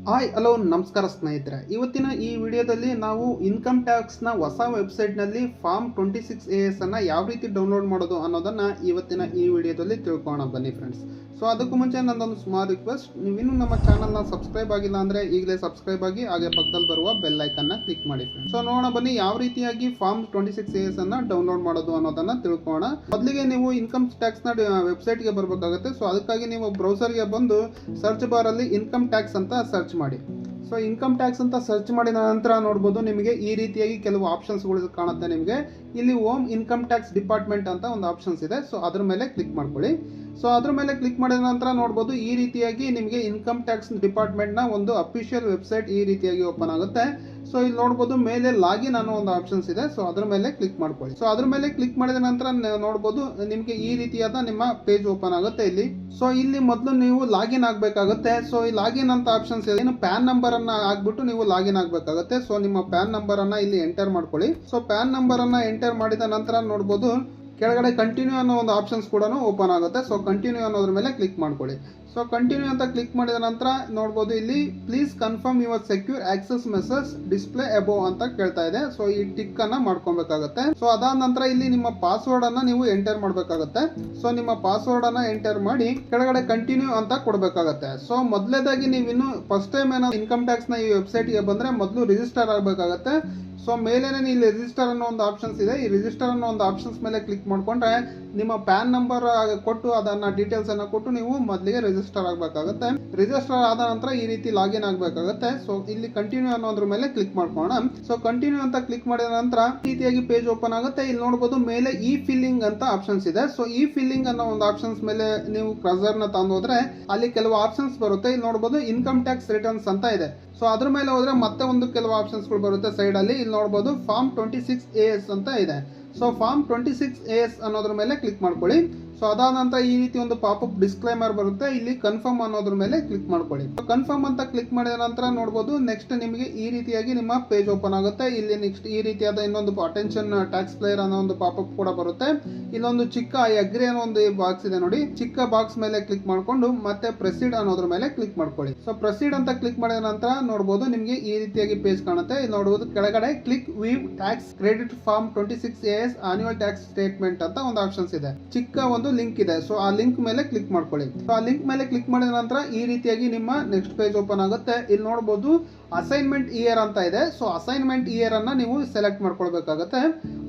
Hi hello ನಮಸ್ಕಾರ ಸ್ನೇಹಿತರೆ. ಇವತ್ತಿನ ಈ ವಿಡಿಯೋದಲ್ಲಿ ನಾವು ಇನ್ಕಮ್ ಟ್ಯಾಕ್ಸ್ನ ಹೊಸ ವೆಬ್ಸೈಟ್ನಲ್ಲಿ ಫಾರ್ಮ್ 26AS ಅನ್ನು ಯಾವ ರೀತಿ ಡೌನ್ಲೋಡ್ ಮಾಡೋದು ಅನ್ನೋದನ್ನು ಇವತ್ತಿನ ಈ ವಿಡಿಯೋದಲ್ಲಿ ತಿಳ್ಕೊಳ್ಳೋಣ ಬನ್ನಿ ಫ್ರೆಂಡ್ಸ್. ಸೊ ಅದಕ್ಕೂ ಮುಂಚೆ ನನ್ನೊಂದು ಸ್ಮಾಲ್ ರಿಕ್ವೆಸ್ಟ್, ನೀವಿನ್ನೂ ನಮ್ಮ ಚಾನಲ್ನ ಸಬ್ಸ್ಕ್ರೈಬ್ ಆಗಿಲ್ಲ ಅಂದರೆ ಈಗಲೇ ಸಬ್ಸ್ಕ್ರೈಬ್ ಆಗಿ ಹಾಗೆ ಪಕ್ಕದಲ್ಲಿ ಬರುವ ಬೆಲ್ ಐಕನ್ನ ಕ್ಲಿಕ್ ಮಾಡಿ ಫ್ರೆಂಡ್ಸ್. ಸೊ ನೋಡೋಣ ಬನ್ನಿ ಯಾವ ರೀತಿಯಾಗಿ ಫಾರ್ಮ್ 26AS ಅನ್ನು ಡೌನ್ಲೋಡ್ ಮಾಡೋದು ಅನ್ನೋದನ್ನು ತಿಳ್ಕೊಳ್ಳೋಣ. ಮೊದಲಿಗೆ ನೀವು ಇನ್ಕಮ್ ಟ್ಯಾಕ್ಸ್ನ ವೆಬ್ಸೈಟ್ಗೆ ಬರಬೇಕಾಗುತ್ತೆ. ಸೊ ಅದಕ್ಕಾಗಿ ನೀವು ಬ್ರೌಸರ್ಗೆ ಬಂದು ಸರ್ಚ್ ಬಾರಲ್ಲಿ ಇನ್ಕಮ್ ಟ್ಯಾಕ್ಸ್ ಅಂತ ಸರ್ಚ್ ಮಾಡಿ. ಸೊ ಇನ್ಕಮ್ ಟ್ಯಾಕ್ಸ್ ಅಂತ ಸರ್ಚ್ ಮಾಡಿದ ನಂತರ ನೋಡ್ಬೋದು ನಿಮಗೆ ಈ ರೀತಿಯಾಗಿ ಕೆಲವು ಆಪ್ಷನ್ಸ್ಗಳು ಕಾಣುತ್ತೆ. ನಿಮಗೆ ಇಲ್ಲಿ ಹೋಮ್ ಇನ್ಕಮ್ ಟ್ಯಾಕ್ಸ್ ಡಿಪಾರ್ಟ್ಮೆಂಟ್ ಅಂತ ಒಂದು ಆಪ್ಷನ್ಸ್ ಇದೆ. ಸೊ ಅದ್ರ ಮೇಲೆ ಕ್ಲಿಕ್ ಮಾಡ್ಕೊಳ್ಳಿ. ಸೊ ಅದ್ರ ಮೇಲೆ ಕ್ಲಿಕ್ ಮಾಡಿದ ನಂತರ ನೋಡ್ಬೋದು ಈ ರೀತಿಯಾಗಿ ನಿಮಗೆ ಇನ್ಕಮ್ ಟ್ಯಾಕ್ಸ್ ಡಿಪಾರ್ಟ್ಮೆಂಟ್ನ ಒಂದು ಅಫಿಷಿಯಲ್ ವೆಬ್ಸೈಟ್ ಈ ರೀತಿಯಾಗಿ ಓಪನ್ ಆಗುತ್ತೆ. ಸೊ ಇಲ್ಲಿ ನೋಡ್ಬೋದು ಮೇಲೆ ಲಾಗಿನ್ ಅನ್ನೋ ಒಂದು ಆಪ್ಷನ್ಸ್ ಇದೆ. ಸೊ ಅದ್ರ ಮೇಲೆ ಕ್ಲಿಕ್ ಮಾಡ್ಕೊಳ್ಳಿ. ಸೊ ಅದ್ರ ಮೇಲೆ ಕ್ಲಿಕ್ ಮಾಡಿದ ನಂತರ ನೋಡ್ಬೋದು ನಿಮಗೆ ಈ ರೀತಿಯಾದ ನಿಮ್ಮ ಪೇಜ್ ಓಪನ್ ಆಗುತ್ತೆ ಇಲ್ಲಿ. ಸೊ ಇಲ್ಲಿ ಮೊದಲು ನೀವು ಲಾಗಿನ್ ಆಗಬೇಕಾಗುತ್ತೆ. ಸೊ ಈ ಲಾಗಿನ್ ಅಂತ ಆಪ್ಷನ್ಸ್ ಇದೆ. ಪ್ಯಾನ್ ನಂಬರ್ ಅನ್ನ ಹಾಕ್ಬಿಟ್ಟು ನೀವು ಲಾಗಿನ್ ಆಗಬೇಕಾಗುತ್ತೆ. ಸೊ ನಿಮ್ಮ ಪ್ಯಾನ್ ನಂಬರ್ ಅನ್ನ ಇಲ್ಲಿ ಎಂಟರ್ ಮಾಡ್ಕೊಳ್ಳಿ. ಸೊ ಪ್ಯಾನ್ ನಂಬರ್ ಅನ್ನ ಎಂಟರ್ ಮಾಡಿದ ನಂತರ ನೋಡ್ಬೋದು ಕೆಳಗಡೆ ಕಂಟಿನ್ಯೂ ಅನ್ನೋ ಒಂದು ಆಪ್ಷನ್ಸ್ ಕೂಡ ಓಪನ್ ಆಗುತ್ತೆ. ಸೊ ಕಂಟಿನ್ಯೂ ಅನ್ನೋದ್ರ ಮೇಲೆ ಕ್ಲಿಕ್ ಮಾಡ್ಕೊಳ್ಳಿ. ಸೊ ಕಂಟಿನ್ಯೂ ಅಂತ ಕ್ಲಿಕ್ ಮಾಡಿದ ನಂತರ ನೋಡ್ಬೋದು ಇಲ್ಲಿ please confirm your secure access message display above ಅಂತ ಕೇಳ್ತಾ ಇದೆ. ಸೊ ಈ ಟಿಕ್ ಅನ್ನ ಮಾಡ್ಕೊಬೇಕಾಗುತ್ತೆ. ಸೊ ಅದಾದ ನಂತರ ಇಲ್ಲಿ ನಿಮ್ಮ ಪಾಸ್ವರ್ಡ್ ಅನ್ನ ನೀವು ಎಂಟರ್ ಮಾಡಬೇಕಾಗುತ್ತೆ. ಸೊ ನಿಮ್ಮ ಪಾಸ್ವರ್ಡ್ ಅನ್ನ ಎಂಟರ್ ಮಾಡಿ ಕೆಳಗಡೆ ಕಂಟಿನ್ಯೂ ಅಂತ ಕೊಡಬೇಕಾಗುತ್ತೆ. ಸೊ ಮೊದಲೇದಾಗಿ ನೀವು ಇನ್ನು ಫಸ್ಟ್ ಟೈಮ್ ಏನೋ ಇನ್ಕಮ್ ಟ್ಯಾಕ್ಸ್ ನ ಈ ವೆಬ್ಸೈಟ್ ಗೆ ಬಂದ್ರೆ ಮೊದಲು ರಿಜಿಸ್ಟರ್ ಆಗಬೇಕಾಗುತ್ತೆ. ಸೊ ಮೇಲೇನೆ ಇಲ್ಲಿ ರಿಜಿಸ್ಟರ್ ಅನ್ನೋ ಒಂದು ಆಪ್ಷನ್ಸ್ ಇದೆ. ಈ ರಿಜಿಸ್ಟರ್ ಅನ್ನೋ ಒಂದು ಆಪ್ಷನ್ಸ್ ಮೇಲೆ ಕ್ಲಿಕ್ ಮಾಡ್ಕೊಂಡ್ರೆ ನಿಮ್ಮ ಪ್ಯಾನ್ ನಂಬರ್ ಕೊಟ್ಟು ಅದನ್ನ ಡೀಟೇಲ್ಸ್ ಅನ್ನ ಕೊಟ್ಟು ನೀವು ಮೊದಲಿಗೆ ರಿಜಿಸ್ಟರ್ ಆಗಬೇಕಾಗುತ್ತೆ. ರಿಜಿಸ್ಟರ್ ಆದ ನಂತರ ಈ ರೀತಿ ಲಾಗಿನ್ ಆಗಬೇಕಾಗುತ್ತೆ. ಸೊ ಇಲ್ಲಿ ಕಂಟಿನ್ಯೂ ಅನ್ನೋದ್ರ ಮೇಲೆ ಕ್ಲಿಕ್ ಮಾಡ್ಕೋಣ. ಸೊ ಕಂಟಿನ್ಯೂ ಅಂತ ಕ್ಲಿಕ್ ಮಾಡಿದ ನಂತರ ಈ ರೀತಿಯಾಗಿ ಪೇಜ್ ಓಪನ್ ಆಗುತ್ತೆ. ಇಲ್ಲಿ ನೋಡಬಹುದು ಮೇಲೆ ಇ ಫಿಲ್ಲಿಂಗ್ ಅಂತ ಆಪ್ಷನ್ಸ್ ಇದೆ. ಸೊ ಇ ಫಿಲ್ಲಿಂಗ್ ಅನ್ನೋ ಒಂದು ಆಪ್ಷನ್ಸ್ ಮೇಲೆ ನೀವು ಕರ್ಸರ್ ನ ತಂದೋದ್ರೆ ಅಲ್ಲಿ ಕೆಲವು ಆಪ್ಷನ್ಸ್ ಬರುತ್ತೆ. ಇಲ್ಲಿ ನೋಡಬಹುದು ಇನ್ಕಮ್ ಟ್ಯಾಕ್ಸ್ ರಿಟರ್ನ್ಸ್ ಅಂತ ಇದೆ. ಸೊ ಅದ್ರ ಮೇಲೆ ಹೋದ್ರೆ ಮತ್ತೆ ಒಂದು ಕೆಲವು ಆಪ್ಷನ್ಸ್ ಗಳು ಬರುತ್ತೆ ಸೈಡ್ ಅಲ್ಲಿ. ಇಲ್ಲಿ ನೋಡಬಹುದು ಫಾರ್ಮ್ 26AS ಅಂತ ಇದೆ. ಸೊ ಫಾರ್ಮ್ 26AS ಅನ್ನೋದ್ರ ಮೇಲೆ ಕ್ಲಿಕ್ ಮಾಡ್ಕೊಳ್ಳಿ. ಸೊ ಅದಾದ ನಂತರ ಈ ರೀತಿ ಒಂದು ಪಾಪಪ್ ಡಿಸ್ಕ್ಲೈಮರ್ ಬರುತ್ತೆ. ಇಲ್ಲಿ ಕನ್ಫರ್ಮ್ ಅನ್ನೋದ್ರ ಮೇಲೆ ಕ್ಲಿಕ್ ಮಾಡ್ಕೊಳ್ಳಿ. ಕನ್ಫರ್ಮ್ ಅಂತ ಕ್ಲಿಕ್ ಮಾಡಿದ ನಂತರ ನೋಡಬಹುದು ನೆಕ್ಸ್ಟ್ ನಿಮಗೆ ಈ ರೀತಿಯಾಗಿ ನಿಮ್ಮ ಪೇಜ್ ಓಪನ್ ಆಗುತ್ತೆ. ಇಲ್ಲಿ ನೆಕ್ಸ್ಟ್ ಈ ರೀತಿಯಾದ ಇನ್ನೊಂದು ಅಟೆನ್ಷನ್ ಟ್ಯಾಕ್ಸ್ ಪ್ಲೇಯರ್ ಅನ್ನೋ ಒಂದು ಪಾಪಪ್ ಕೂಡ ಬರುತ್ತೆ. ಇಲ್ಲೊಂದು ಚಿಕ್ಕ ಅಗ್ರಿ ಅನ್ನೋ ಒಂದು ಬಾಕ್ಸ್ ಇದೆ ನೋಡಿ. ಚಿಕ್ಕ ಬಾಕ್ಸ್ ಮೇಲೆ ಕ್ಲಿಕ್ ಮಾಡ್ಕೊಂಡು ಮತ್ತೆ ಪ್ರೊಸೀಡ್ ಅನ್ನೋದ್ರ ಮೇಲೆ ಕ್ಲಿಕ್ ಮಾಡ್ಕೊಳ್ಳಿ. ಸೊ ಪ್ರೊಸೀಡ್ ಅಂತ ಕ್ಲಿಕ್ ಮಾಡಿದ ನಂತರ ನೋಡಬಹುದು ನಿಮಗೆ ಈ ರೀತಿಯಾಗಿ ಪೇಜ್ ಕಾಣುತ್ತೆ. ಇಲ್ಲಿ ನೋಡಬಹುದು ಕೆಳಗಡೆ click view tax credit form 26AS annual tax statement ಅಂತ ಒಂದು ಆಪ್ಷನ್ಸ್ ಇದೆ. ಚಿಕ್ಕ ಒಂದು ಲಿಂಕ್ ಇದೆ. ಸೊ ಆ ಲಿಂಕ್ ಮೇಲೆ ಕ್ಲಿಕ್ ಮಾಡ್ಕೊಳ್ಳಿ. ಸೊ ಆ ಲಿಂಕ್ ಮೇಲೆ ಕ್ಲಿಕ್ ಮಾಡಿದ ನಂತರ ಈ ರೀತಿಯಾಗಿ ನಿಮ್ಮ ನೆಕ್ಸ್ಟ್ ಪೇಜ್ ಓಪನ್ ಆಗುತ್ತೆ. ಇಲ್ಲಿ ನೋಡಬಹುದು ಅಸೈನ್ಮೆಂಟ್ ಇಯರ್ ಅಂತ ಇದೆ. ಸೊ ಅಸೈನ್ಮೆಂಟ್ ಇಯರ್ ಅನ್ನ ನೀವು ಸೆಲೆಕ್ಟ್ ಮಾಡ್ಕೊಳ್ಬೇಕಾಗುತ್ತೆ.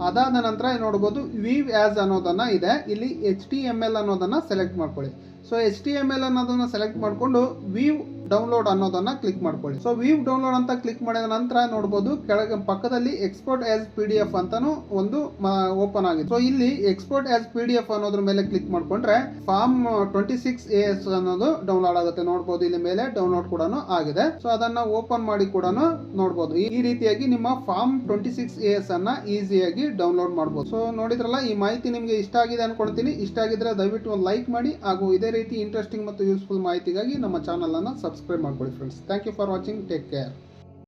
ಅದಾದ ನಂತರ ನೋಡಬಹುದು ವೀವ್ ಆಸ್ ಅನ್ನೋದನ್ನ ಇದೆ. ಇಲ್ಲಿ HTML ಅನ್ನೋದನ್ನ ಸೆಲೆಕ್ಟ್ ಮಾಡ್ಕೊಳ್ಳಿ. ಸೊ HTML ಅನ್ನೋದನ್ನ ಸೆಲೆಕ್ಟ್ ಮಾಡ್ಕೊಂಡು ವೀವ್ ಡೌನ್ಲೋಡ್ ಅನ್ನೋದನ್ನ ಕ್ಲಿಕ್ ಮಾಡ್ಕೊಳ್ಳಿ. ಸೊ ವೀವ್ ಡೌನ್ಲೋಡ್ ಅಂತ ಕ್ಲಿಕ್ ಮಾಡಿದ ನಂತರ ನೋಡಬಹುದು ಕೆಳಗೆ ಪಕ್ಕದಲ್ಲಿ ಎಕ್ಸ್ಪೋರ್ಟ್ ಆಸ್ PDF ಅಂತಾನು ಒಂದು ಓಪನ್ ಆಗಿದೆ. ಸೊ ಇಲ್ಲಿ ಎಕ್ಸ್ಪೋರ್ಟ್ ಆಸ್ PDF ಅನ್ನೋದ್ರ ಮೇಲೆ ಕ್ಲಿಕ್ ಮಾಡ್ಕೊಂಡ್ರೆ ಫಾರ್ಮ್ 26AS ಅನ್ನೋದು ಡೌನ್ಲೋಡ್ ಆಗುತ್ತೆ. ನೋಡಬಹುದು ಇಲ್ಲಿ ಮೇಲೆ ಡೌನ್ಲೋಡ್ ಕೂಡ ಆಗಿದೆ. ಸೊ ಅದನ್ನ ಓಪನ್ ಮಾಡಿ ಕೂಡ ನೋಡಬಹುದು. ಈ ರೀತಿಯಾಗಿ ನಿಮ್ಮ ಫಾರ್ಮ್ 26AS ಅನ್ನ ಈಸಿಯಾಗಿ ಡೌನ್ಲೋಡ್ ಮಾಡಬಹುದು. ಸೊ ನೋಡಿದ್ರಲ್ಲ, ಈ ಮಾಹಿತಿ ನಿಮಗೆ ಇಷ್ಟ ಆಗಿದೆ ಅನ್ಕೊಳ್ತೀನಿ. ಇಷ್ಟ ಆಗಿದ್ರೆ ದಯವಿಟ್ಟು ಒಂದು ಲೈಕ್ ಮಾಡಿ ಹಾಗೂ ಇದೇ ರೀತಿ ಇಂಟ್ರೆಸ್ಟಿಂಗ್ ಮತ್ತು ಯೂಸ್ಫುಲ್ ಮಾಹಿತಿಗಾಗಿ ನಮ್ಮ ಚಾನಲ್ ಅನ್ನು ಸಬ್ಸ್ಕ್ರೈಬ್ ಮಾಡ್ಕೊಳ್ಳಿ friends. Thank you for watching. Take care.